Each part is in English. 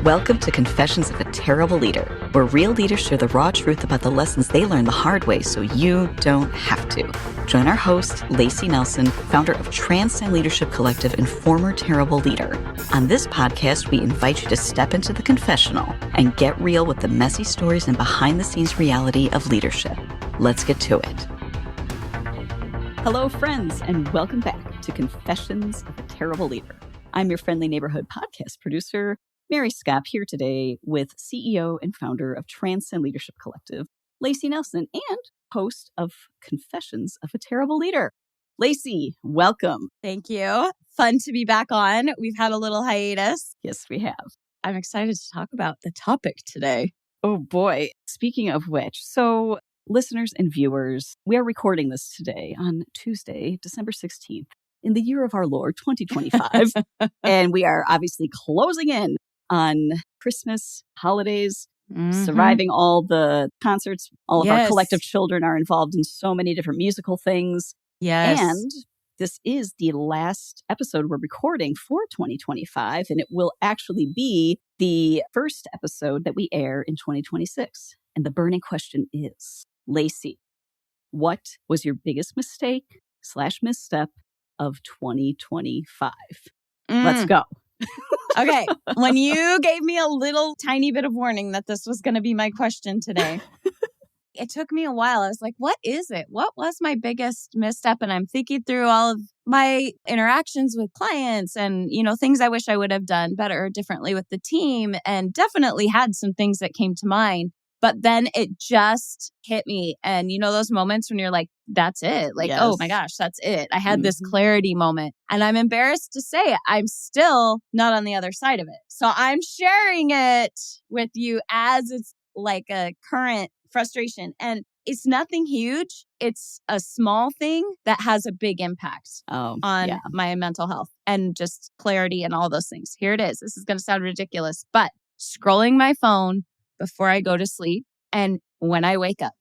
Welcome to Confessions of a Terrible Leader, where real leaders share the raw truth about the lessons they learned the hard way so you don't have to. Join our host, Layci Nelson, founder of Transcend Leadership Collective and former terrible leader. On this podcast, we invite you to step into the confessional and get real with the messy stories and behind-the-scenes reality of leadership. Let's get to it. Hello, friends, and welcome back to Confessions of a Terrible Leader. I'm your friendly neighborhood podcast producer, Mary Scott, here today with CEO and founder of Transcend Leadership Collective, Layci Nelson, and host of Confessions of a Terrible Leader. Layci, welcome. Thank you. Fun to be back on. We've had a little hiatus. Yes, we have. I'm excited to talk about the topic today. Oh boy. Speaking of which, so listeners and viewers, we are recording this today on Tuesday, December 16th, in the year of our Lord, 2025. And we are obviously closing in on Christmas, holidays, surviving all the concerts. All of our collective children are involved in so many different musical things. Yes. And this is the last episode we're recording for 2025, and it will actually be the first episode that we air in 2026. And the burning question is, Layci, what was your biggest mistake / misstep of 2025? Let's go. Okay. When you gave me a little tiny bit of warning that this was going to be my question today, it took me a while. I was like, what is it? What was my biggest misstep? And I'm thinking through all of my interactions with clients and, things I wish I would have done better or differently with the team, and definitely had some things that came to mind. But then it just hit me. And those moments when you're like, that's it. Like, yes. Oh my gosh, that's it. I had this clarity moment. And I'm embarrassed to say I'm still not on the other side of it. So I'm sharing it with you as it's like a current frustration. And it's nothing huge. It's a small thing that has a big impact on my mental health and just clarity and all those things. Here it is. This is going to sound ridiculous, but scrolling my phone before I go to sleep and when I wake up.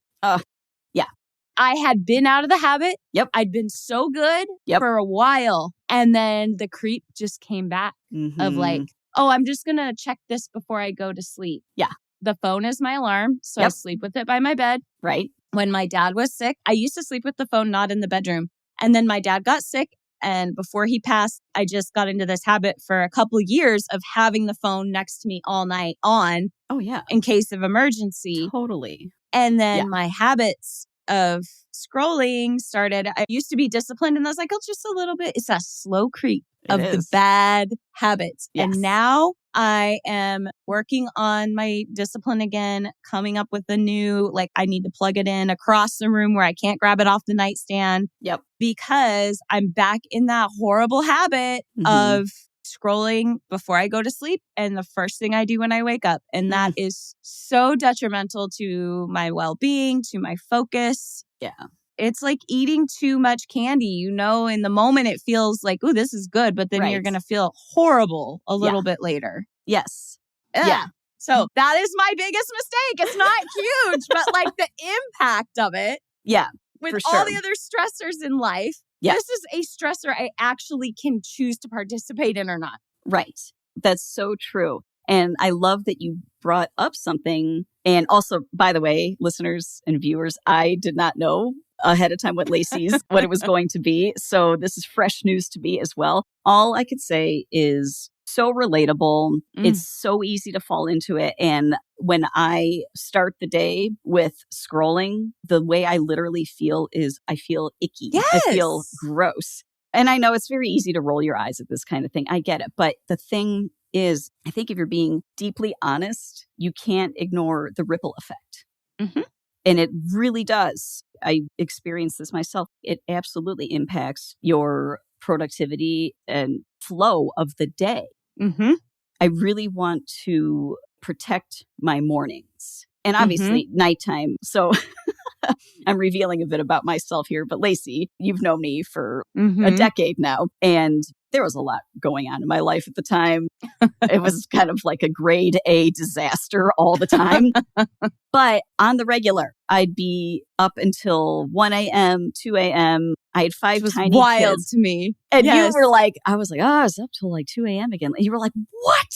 I had been out of the habit. Yep. I'd been so good for a while. And then the creep just came back of like, I'm just going to check this before I go to sleep. Yeah. The phone is my alarm. So I sleep with it by my bed. Right. When my dad was sick, I used to sleep with the phone not in the bedroom. And then my dad got sick. And before he passed, I just got into this habit for a couple of years of having the phone next to me all night on. Oh, yeah. In case of emergency. Totally. And then my habits of scrolling started. I used to be disciplined and I was like, just a little bit. It's a slow creep of the bad habits. Yes. And now I am working on my discipline again, coming up with a new, I need to plug it in across the room where I can't grab it off the nightstand. Yep. Because I'm back in that horrible habit of scrolling before I go to sleep and the first thing I do when I wake up. And that is so detrimental to my well-being, to my focus. Yeah. It's like eating too much candy. In the moment it feels like, oh, this is good, but then you're going to feel horrible a little bit later. Yes. Yeah. So that is my biggest mistake. It's not huge, but the impact of it. Yeah. With all the other stressors in life. This is a stressor I actually can choose to participate in or not. Right. That's so true. And I love that you brought up something. And also, by the way, listeners and viewers, I did not know ahead of time what it was going to be. So this is fresh news to me as well. All I could say is so relatable. It's so easy to fall into it. And when I start the day with scrolling, the way I literally feel is I feel icky. Yes. I feel gross. And I know it's very easy to roll your eyes at this kind of thing. I get it. But the thing is, I think if you're being deeply honest, you can't ignore the ripple effect. And it really does. I experienced this myself. It absolutely impacts your productivity and flow of the day. I really want to protect my mornings and obviously nighttime. So I'm revealing a bit about myself here, but Layci, you've known me for a decade now, and there was a lot going on in my life at the time. It was kind of like a grade A disaster all the time. But on the regular, I'd be up until 1 a.m., 2 a.m. I had 5 Which was tiny wild kids. to me. And Yes. you were like, I was like, oh, I was up till like 2 a.m. again. And you were like, what?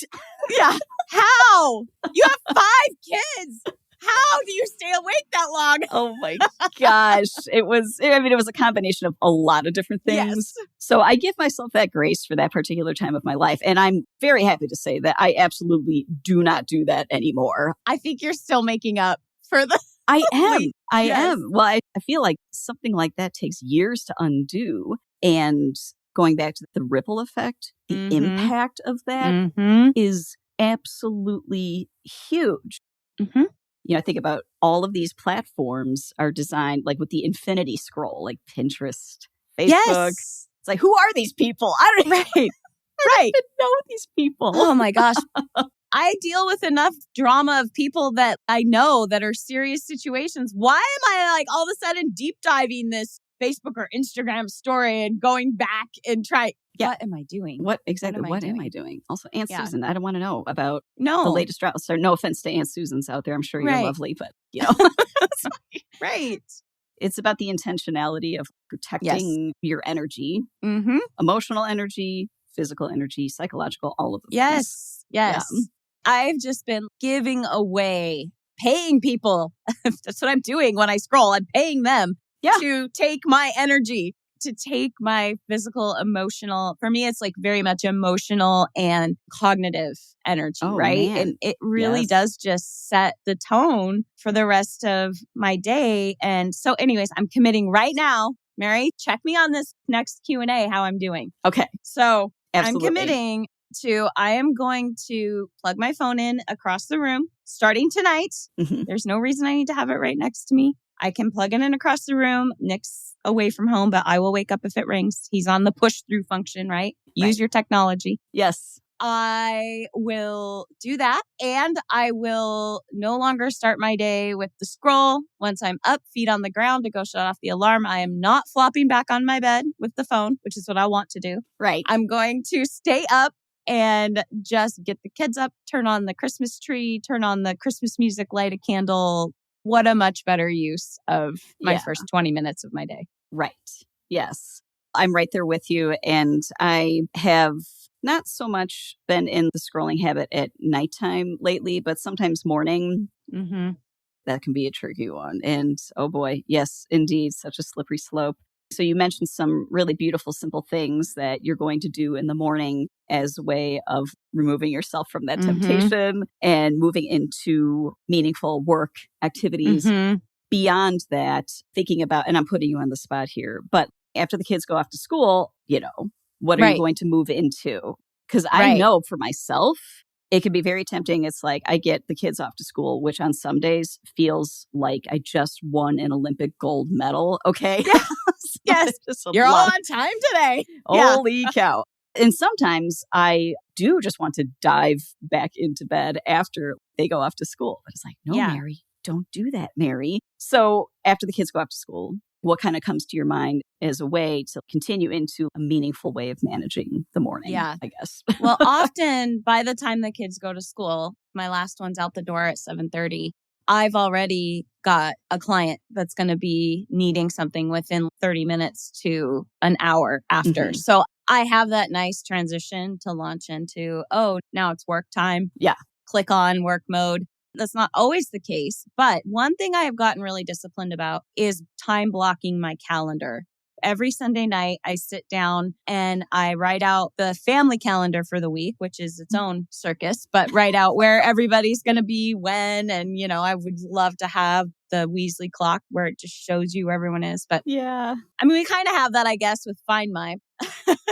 Yeah. How? You have 5 kids. How do you stay awake that long? Oh my gosh. It was a combination of a lot of different things. Yes. So I give myself that grace for that particular time of my life. And I'm very happy to say that I absolutely do not do that anymore. I think you're still making up for the... I am. I Yes. am. Well, I feel like something like that takes years to undo. And going back to the ripple effect, the impact of that is absolutely huge. I think about all of these platforms are designed like with the infinity scroll, like Pinterest, Facebook. Yes. It's like, who are these people? I don't Right. even know these people. Oh my gosh. I deal with enough drama of people that I know that are serious situations. Why am I like all of a sudden deep diving this Facebook or Instagram story and going back and try? Yeah. What am I doing? What am I doing? Also, Aunt Susan, I don't want to know about the latest drama. So no offense to Aunt Susans out there. I'm sure you're lovely, but Right. It's about the intentionality of protecting your energy, emotional energy, physical energy, psychological, all of those things. Yes. Yeah. I've just been giving away, paying people. That's what I'm doing when I scroll. I'm paying them to take my energy, to take my physical, emotional. For me, it's like very much emotional and cognitive energy, right? Man. And it really does just set the tone for the rest of my day. And so anyways, I'm committing right now. Mary, check me on this next Q&A, how I'm doing. Okay. So absolutely. I'm committing to, I am going to plug my phone in across the room starting tonight. There's no reason I need to have it right next to me. I can plug it in across the room. Nick's away from home, but I will wake up if it rings. He's on the push through function, right? Use your technology. Yes. I will do that. And I will no longer start my day with the scroll. Once I'm up, feet on the ground to go shut off the alarm, I am not flopping back on my bed with the phone, which is what I want to do. Right. I'm going to stay up and just get the kids up, turn on the Christmas tree, turn on the Christmas music, light a candle. What a much better use of my first 20 minutes of my day. Right. Yes. I'm right there with you. And I have not so much been in the scrolling habit at nighttime lately, but sometimes morning. That can be a tricky one. And oh boy, yes, indeed, such a slippery slope. So you mentioned some really beautiful, simple things that you're going to do in the morning as a way of removing yourself from that temptation and moving into meaningful work activities. Beyond that, thinking about, and I'm putting you on the spot here, but after the kids go off to school, what are you going to move into? Because I know for myself, it can be very tempting. It's like I get the kids off to school, which on some days feels like I just won an Olympic gold medal. Okay. Yes. You're all on time today. Holy cow. And sometimes I do just want to dive back into bed after they go off to school. But it's like, no, Mary, don't do that, Mary. So after the kids go off to school, what kind of comes to your mind as a way to continue into a meaningful way of managing the morning, I guess? Well, often by the time the kids go to school, my last one's out the door at 7:30. I've already got a client that's going to be needing something within 30 minutes to an hour after. So I have that nice transition to launch into, now it's work time. Yeah. Click on work mode. That's not always the case. But one thing I have gotten really disciplined about is time blocking my calendar. Every Sunday night, I sit down and I write out the family calendar for the week, which is its own circus, but write out where everybody's going to be when. And, I would love to have the Weasley clock where it just shows you where everyone is. But yeah, I mean, we kind of have that, I guess, with Find My.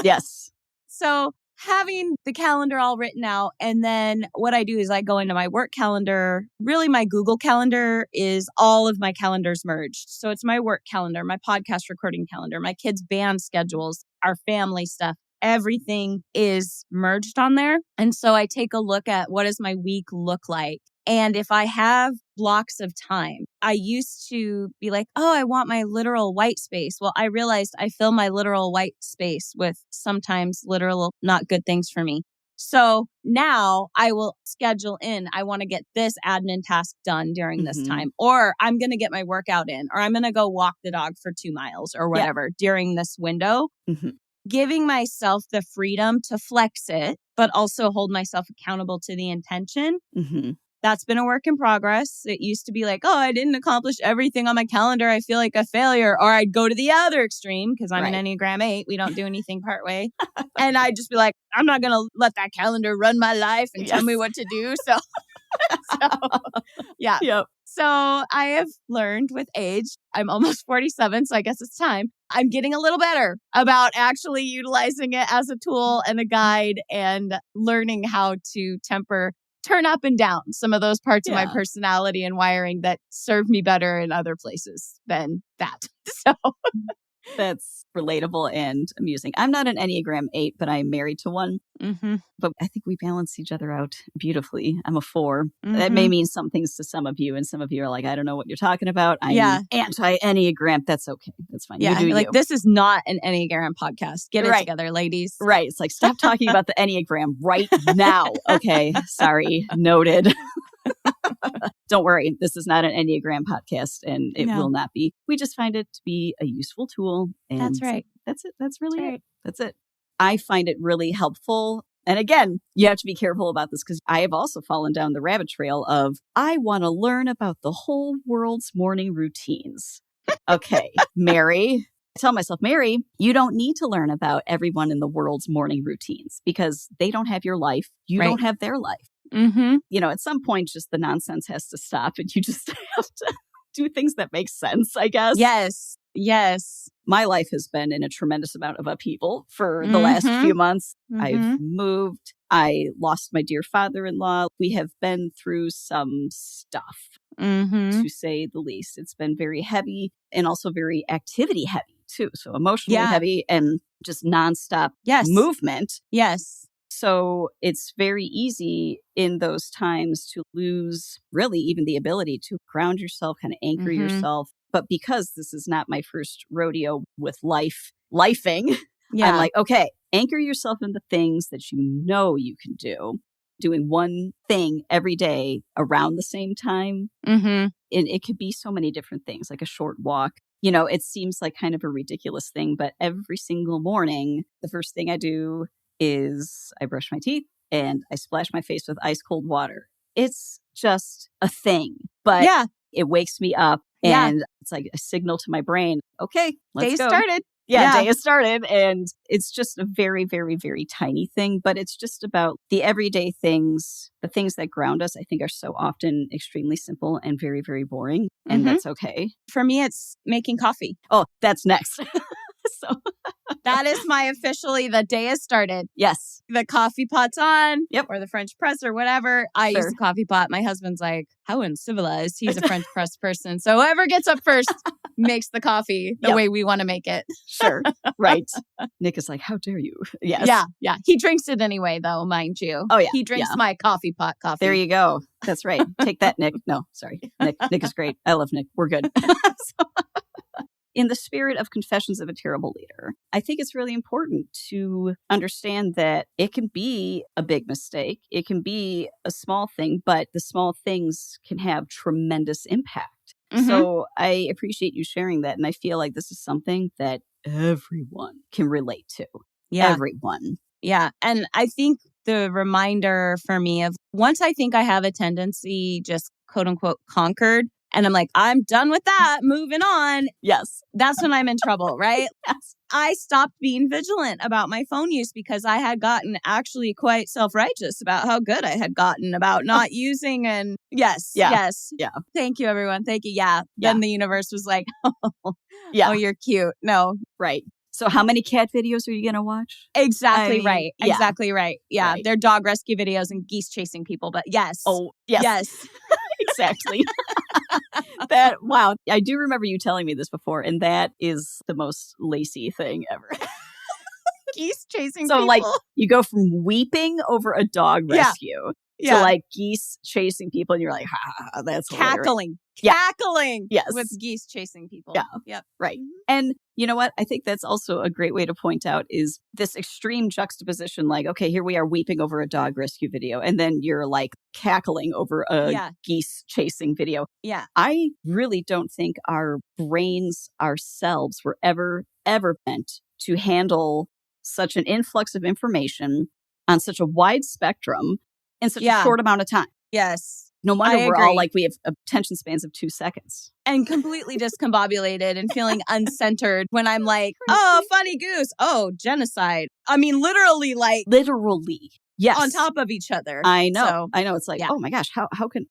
Yes. So having the calendar all written out. And then what I do is I go into my work calendar. Really, my Google calendar is all of my calendars merged. So it's my work calendar, my podcast recording calendar, my kids' band schedules, our family stuff. Everything is merged on there. And so I take a look at what does my week look like. And if I have blocks of time, I used to be like, I want my literal white space. Well, I realized I fill my literal white space with sometimes literal not good things for me. So now I will schedule in, I want to get this admin task done during this time, or I'm going to get my workout in, or I'm going to go walk the dog for 2 miles or whatever during this window. Giving myself the freedom to flex it, but also hold myself accountable to the intention. That's been a work in progress. It used to be like, oh, I didn't accomplish everything on my calendar. I feel like a failure. Or I'd go to the other extreme because I'm an Enneagram 8. We don't do anything partway. And I'd just be like, I'm not going to let that calendar run my life and tell me what to do. So yeah. So I have learned with age, I'm almost 47, so I guess it's time. I'm getting a little better about actually utilizing it as a tool and a guide and learning how to turn up and down some of those parts of my personality and wiring that serve me better in other places than that. So that's relatable and amusing. I'm not an Enneagram 8, but I'm married to one. But I think we balance each other out beautifully. I'm a 4. That may mean some things to some of you, and some of you are like, I don't know what you're talking about. I'm anti-Enneagram. That's okay. That's fine. Yeah, you do like you. This is not an Enneagram podcast. Get it together, ladies. Right. It's like, stop talking about the Enneagram right now. Okay. Sorry. Noted. Don't worry. This is not an Enneagram podcast, and it will not be. We just find it to be a useful tool. And that's right. That's it. That's really it. That's it. I find it really helpful. And again, you have to be careful about this because I have also fallen down the rabbit trail of, I want to learn about the whole world's morning routines. Okay, Mary. I tell myself, Mary, you don't need to learn about everyone in the world's morning routines because they don't have your life. You don't have their life. At some point, just the nonsense has to stop and you just have to do things that make sense, I guess. Yes. My life has been in a tremendous amount of upheaval for the last few months. I've moved. I lost my dear father-in-law. We have been through some stuff, to say the least. It's been very heavy and also very activity heavy, too. So emotionally heavy and just nonstop movement. So it's very easy in those times to lose really even the ability to ground yourself, kind of anchor yourself. But because this is not my first rodeo with lifing, I'm like, okay, anchor yourself in the things that you know you can do. Doing one thing every day around the same time. And it could be so many different things, like a short walk. It seems like kind of a ridiculous thing, but every single morning, the first thing I do is I brush my teeth and I splash my face with ice cold water. It's just a thing, but it wakes me up and it's like a signal to my brain. Okay, let's go. Day started. Day has started. And it's just a very, very, very tiny thing, but it's just about the everyday things. The things that ground us, I think, are so often extremely simple and very, very boring. And that's okay. For me, it's making coffee. Oh, that's next. So that is the day has started. Yes. The coffee pot's on. Or the French press or whatever. I use the coffee pot. My husband's like, how uncivilized. He's a French press person. So whoever gets up first makes the coffee the way we want to make it. Sure. Right. Nick is like, how dare you? Yes. Yeah. He drinks it anyway, though, mind you. Oh, yeah. He drinks my coffee pot coffee. There you go. That's right. Take that, Nick. No, sorry. Nick is great. I love Nick. We're good. In the spirit of Confessions of a Terrible Leader, I think it's really important to understand that it can be a big mistake. It can be a small thing, but the small things can have tremendous impact. So I appreciate you sharing that. And I feel like this is something that everyone can relate to. Everyone. Yeah. And I think the reminder for me of once I think I have a tendency just quote unquote conquered, and I'm like, I'm done with that, moving on. Yes. That's when I'm in trouble, right? I stopped being vigilant about my phone use because I had gotten actually quite self-righteous about how good I had gotten about not using. And yes. Thank you, everyone. Thank you. Then the universe was like, oh, you're cute. No. Right. So how many cat videos are you going to watch? Exactly right. Exactly right. Yeah. They're dog rescue videos and geese chasing people. But yes. Oh, yes. Exactly. Wow. I do remember you telling me this before, and that is the most Layci thing ever. Geese chasing people. So like you go from weeping over a dog rescue to like geese chasing people, and you're like, that's cackling. Hilarious. Cackling yes. with geese chasing people. Yeah. Right. And You know what? I think that's also a great way to point out is this extreme juxtaposition. Like, okay, here we are weeping over a dog rescue video, and then you're like cackling over a geese chasing video. Yeah. I really don't think our brains ourselves were ever meant to handle such an influx of information on such a wide spectrum in such a short amount of time. Yes. No wonder we're all like, we have attention spans of 2 seconds. And completely discombobulated and feeling uncentered when I'm like, oh, funny goose. Oh, genocide. I mean, literally like. Literally. Yes. On top of each other. I know. So, I know. It's like, oh my gosh, how can.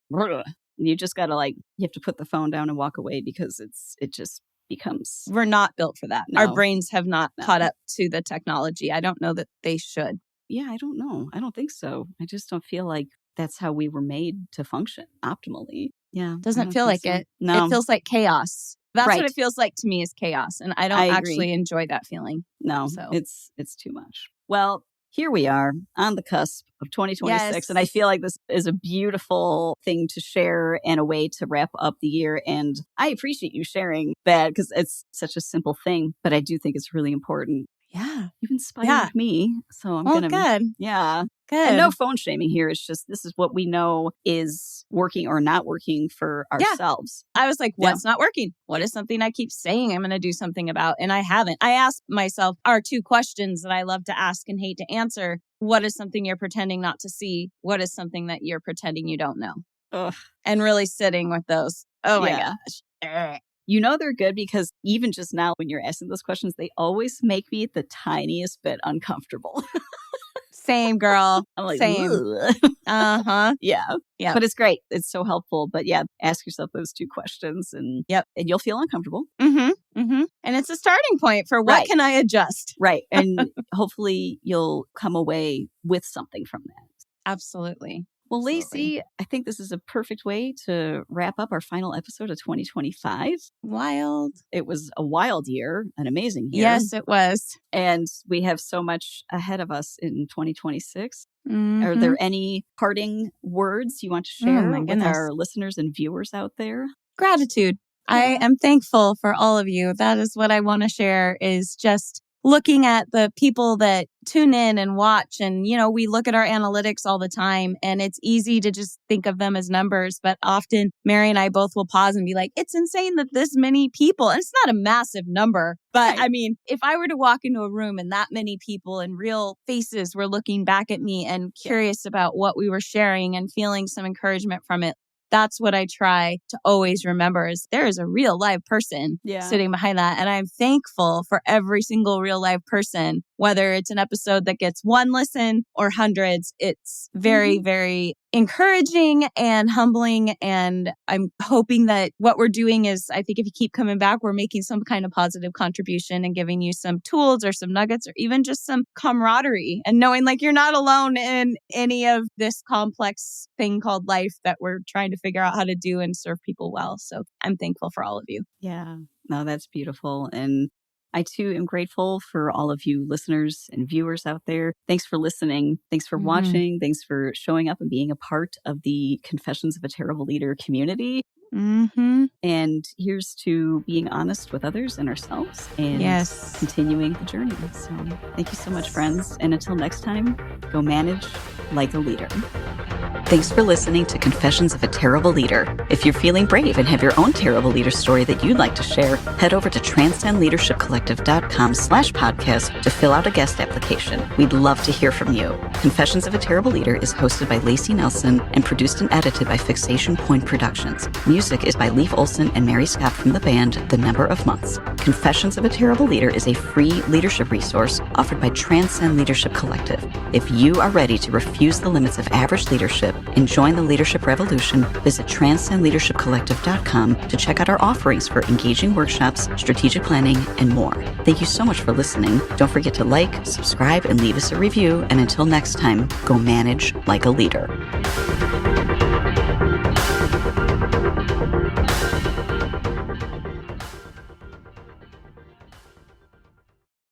You just got to like, you have to put the phone down and walk away because it just becomes. We're not built for that. No. Our brains have not caught up to the technology. I don't know that they should. Yeah, I don't know. I don't think so. I just don't feel like that's how we were made to function optimally. Yeah. Doesn't feel like it. No. It feels like chaos. That's what it feels like to me is chaos. And I don't actually enjoy that feeling. No, so. It's too much. Well, here we are on the cusp of 2026. Yes. And I feel like this is a beautiful thing to share and a way to wrap up the year. And I appreciate you sharing that because it's such a simple thing, but I do think it's really important. Yeah. You've inspired me. So I'm going to. Good. Yeah. Good. And no phone shaming here. It's just, this is what we know is working or not working for ourselves. I was like, what's not working? What is something I keep saying I'm going to do something about? And I haven't. I asked myself our 2 questions that I love to ask and hate to answer. What is something you're pretending not to see? What is something that you're pretending you don't know? Ugh. And really sitting with those. Oh my gosh. You know they're good because even just now when you're asking those questions, they always make me the tiniest bit uncomfortable. Same, girl. I'm like, same. Uh-huh. Yeah. But it's great. It's so helpful. But yeah, ask yourself those 2 questions and you'll feel uncomfortable. Mm-hmm. Mm-hmm. And it's a starting point for what can I adjust? Right. And hopefully you'll come away with something from that. Absolutely. Well, Layci, I think this is a perfect way to wrap up our final episode of 2025. Wild. It was a wild year, an amazing year. Yes, it was. And we have so much ahead of us in 2026. Mm-hmm. Are there any parting words you want to share with our listeners and viewers out there? Gratitude. Yeah. I am thankful for all of you. That is what I want to share is just looking at the people that tune in and watch. And, you know, we look at our analytics all the time and it's easy to just think of them as numbers. But often Mary and I both will pause and be like, it's insane that this many people, and it's not a massive number. But I mean, if I were to walk into a room and that many people and real faces were looking back at me and curious about what we were sharing and feeling some encouragement from it, that's what I try to always remember is there is a real live person sitting behind that. And I'm thankful for every single real live person, whether it's an episode that gets 1 listen or hundreds. It's very, very encouraging and humbling. And I'm hoping that what we're doing is, I think if you keep coming back, we're making some kind of positive contribution and giving you some tools or some nuggets or even just some camaraderie and knowing like you're not alone in any of this complex thing called life that we're trying to figure out how to do and serve people well. So I'm thankful for all of you. Yeah, no, that's beautiful. And I too am grateful for all of you listeners and viewers out there. Thanks for listening. Thanks for watching. Thanks for showing up and being a part of the Confessions of a Terrible Leader community. Mm-hmm. And here's to being honest with others and ourselves and continuing the journey. So thank you so much, friends. And until next time, go manage like a leader. Thanks for listening to Confessions of a Terrible Leader. If you're feeling brave and have your own terrible leader story that you'd like to share, head over to transcendleadershipcollective.com/podcast to fill out a guest application. We'd love to hear from you. Confessions of a Terrible Leader is hosted by Layci Nelson and produced and edited by Fixation Point Productions. Music is by Leif Olson and Mary Scott from the band The Number of Months. Confessions of a Terrible Leader is a free leadership resource offered by Transcend Leadership Collective. If you are ready to refuse the limits of average leadership and join the leadership revolution, visit transcendleadershipcollective.com to check out our offerings for engaging workshops, strategic planning, and more. Thank you so much for listening. Don't forget to like, subscribe, and leave us a review. And until next time, go manage like a leader.